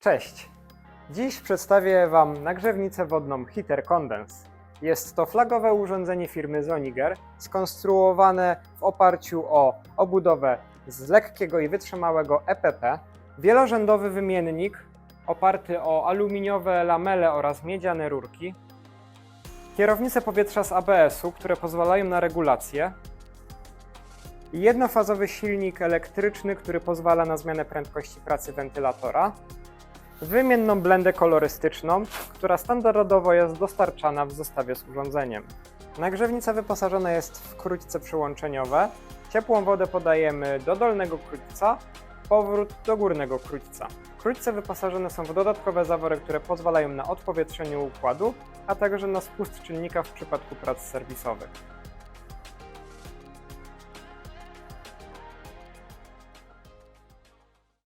Cześć! Dziś przedstawię Wam nagrzewnicę wodną Heater Condense. Jest to flagowe urządzenie firmy Zoniger, skonstruowane w oparciu o obudowę z lekkiego i wytrzymałego EPP, wielorzędowy wymiennik oparty o aluminiowe lamele oraz miedziane rurki, kierownice powietrza z ABS-u, które pozwalają na regulację, i jednofazowy silnik elektryczny, który pozwala na zmianę prędkości pracy wentylatora, wymienną blendę kolorystyczną, która standardowo jest dostarczana w zestawie z urządzeniem. Nagrzewnica wyposażona jest w krótce przyłączeniowe. Ciepłą wodę podajemy do dolnego krótca, powrót do górnego krótca. Krótce wyposażone są w dodatkowe zawory, które pozwalają na odpowietrzenie układu, a także na spust czynnika w przypadku prac serwisowych.